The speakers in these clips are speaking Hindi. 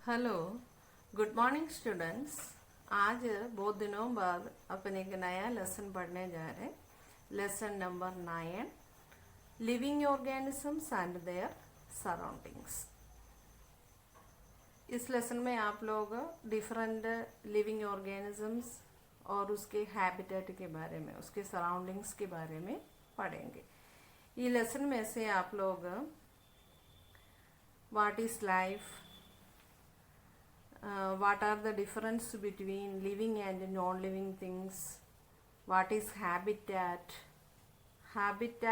Hello, good morning students. आज बहुत दिनों बाद अपन एक नया लेसन पढ़ने जा रहे हैं। Lesson number 9, living organisms and there surroundings. इस लेसन में आप लोग डिफरेंट लिविंग ऑर्गेनिजम्स और उसके हैबिटेट के बारे में, उसके सराउंडिंग्स के बारे में पढ़ेंगे। ये लेसन में से आप लोग what is life, what are the difference between living and non-living things, what is habitat, habit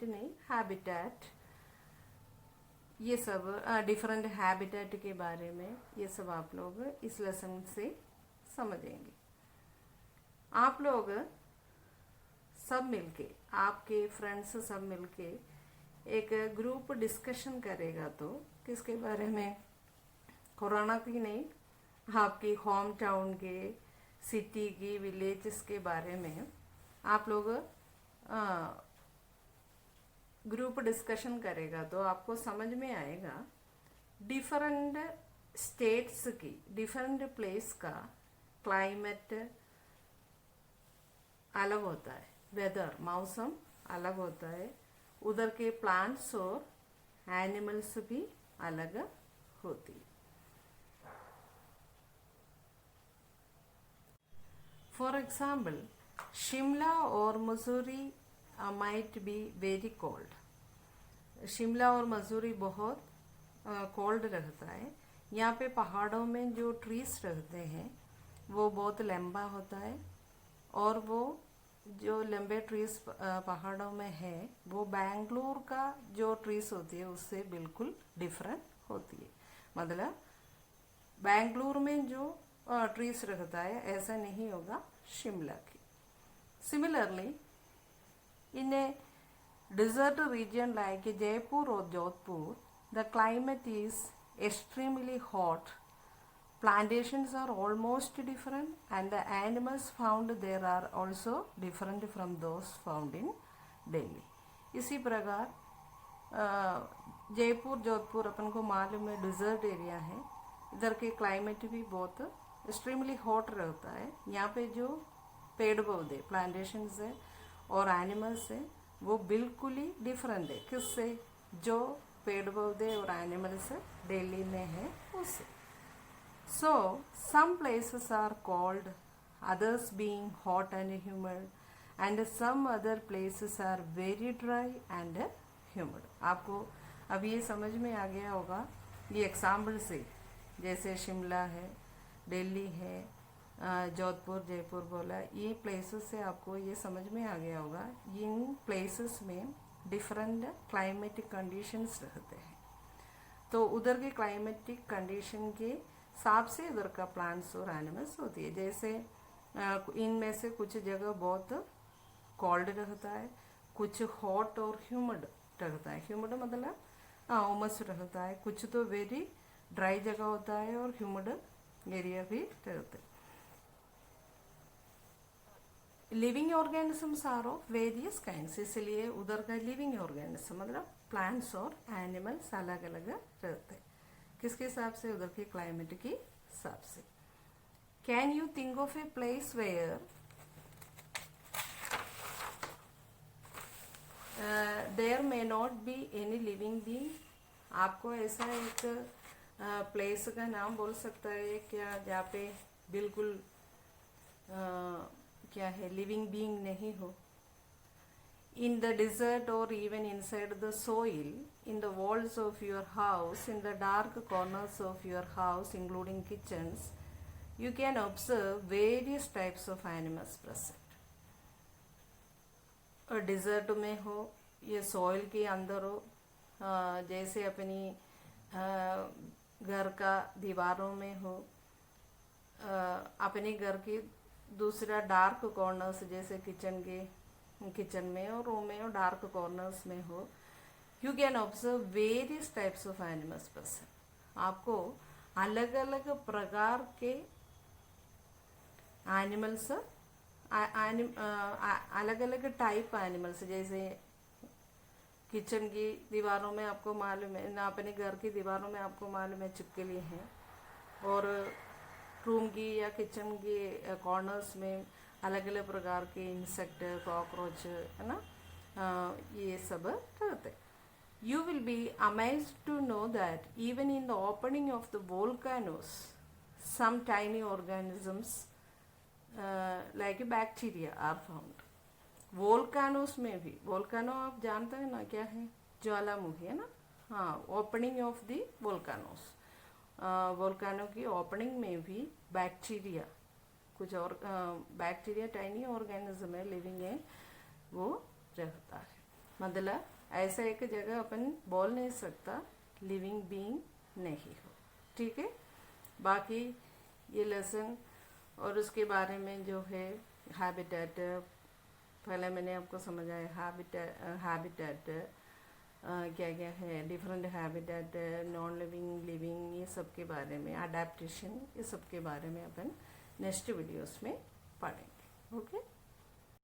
नहीं habitat, ये सब डिफरेंट हैबिटेट के बारे में ये सब आप लोग इस लेसन से समझेंगे। आप लोग सब मिलके, आपके फ्रेंड्स सब मिलके एक ग्रुप डिस्कशन करेगा तो किसके बारे में, कोरोना की नहीं, आपकी होम टाउन के, सिटी की, विलेजेस के बारे में आप लोग ग्रुप डिस्कशन करेगा तो आपको समझ में आएगा डिफरेंट स्टेट्स की, डिफरेंट प्लेस का क्लाइमेट अलग होता है, वेदर मौसम अलग होता है, उधर के प्लांट्स और एनिमल्स भी अलग होती है। For example, शिमला और Mussoorie might be very cold. Shimla और मसूरी बहुत कोल्ड रहता है। यहाँ पे पहाड़ों में जो ट्रीज रहते हैं वो बहुत लंबा होता है और वो जो लंबे ट्रीज पहाड़ों में है वो बेंगलुरु का जो ट्रीज होती है उससे बिल्कुल डिफरेंट होती है। मतलब बेंगलुरु में जो ट्रीज रहता है ऐसा नहीं होगा शिमला की। Similarly in A desert region like Jaipur or Jodhpur, the climate is extremely hot. Plantations are almost different and the animals found there are also different from those found in Delhi. इसी प्रकार जयपुर जोधपुर अपन को मालूम है डिजर्ट एरिया है, इधर के क्लाइमेट भी बहुत एक्सट्रीमली हॉट रहता है। यहाँ पे जो पेड़ पौधे प्लांटेशंस है और एनिमल्स है वो बिल्कुल ही डिफरेंट है किससे, जो पेड़ पौधे और एनिमल्स दिल्ली में है उससे। So some places are cold, others being hot and humid, and some other places are very dry and humid. आपको अब ये समझ में आ गया होगा ये एग्जाम्पल से, जैसे शिमला है, दिल्ली है, जोधपुर, जयपुर बोला, ये प्लेसेस से आपको ये समझ में आ गया होगा इन प्लेसेस में डिफरेंट क्लाइमेटिक कंडीशंस रहते हैं। तो उधर के क्लाइमेटिक कंडीशन के हिसाब से उधर का प्लांट्स और एनिमल्स होती है। जैसे इनमें से कुछ जगह बहुत कोल्ड रहता है, कुछ हॉट और ह्यूमिड रहता है। ह्यूमिड मतलब उमस रहता है। कुछ तो वेरी ड्राई जगह होता है और ह्यूमिड एरिया भी रहते हैं। Living organisms are of various kinds, इसलिए उधर का लिविंग ऑर्गेनिज्म मतलब प्लांट्स और एनिमल्स अलग अलग रहते हैं। किसके हिसाब से, उधर के क्लाइमेट के हिसाब से। Can you think of a place where there may not be any living being? आपको ऐसा एक प्लेस का नाम बोल सकता है क्या जहाँ पे बिल्कुल क्या है, लिविंग बीइंग नहीं हो? इन द डिजर्ट और even inside the soil, in the walls of your house, in the dark corners of your house including kitchens, you can observe various types of animals present. और डिजर्ट में हो या सॉइल के अंदर हो, जैसे अपनी घर का दीवारों में हो, अपने घर के दूसरा डार्क कॉर्नर्स जैसे किचन में और रूम में और डार्क कॉर्नर्स में हो, you can observe various types of animals present. आपको अलग अलग प्रकार के एनिमल्स, अलग अलग टाइप एनिमल्स, जैसे किचन की दीवारों में आपको मालूम है ना, अपने घर की दीवारों में आपको मालूम है छिपकली हैं, और रूम की या किचन के कॉर्नर्स में अलग अलग प्रकार के इंसेक्ट, कॉकरोच, है ना, ये सब रहते. You will be amazed to know that even in the opening of the volcanoes, some tiny organisms like bacteria are found. वोल्कानोस में भी, वोल्कानो आप जानते हैं ना क्या है, ज्वालामुखी है ना, हाँ, ओपनिंग ऑफ द वोल्कानोस, वोल्कानो की ओपनिंग में भी बैक्टीरिया, कुछ और बैक्टीरिया टाइनी ऑर्गेनिज्म है, लिविंग है, वो रहता है. मतलब ऐसा एक जगह अपन बोल नहीं सकता लिविंग बीइंग नहीं हो. ठीक है, बाकी ये लेसन और उसके बारे में जो है हैबिटेट, पहले मैंने आपको समझाया हैबिटेट क्या क्या है, different habitat, non living, living, ये सब के बारे में, अडेप्टेशन, ये सब के बारे में अपन नेक्स्ट वीडियोस में पढ़ेंगे. ओके.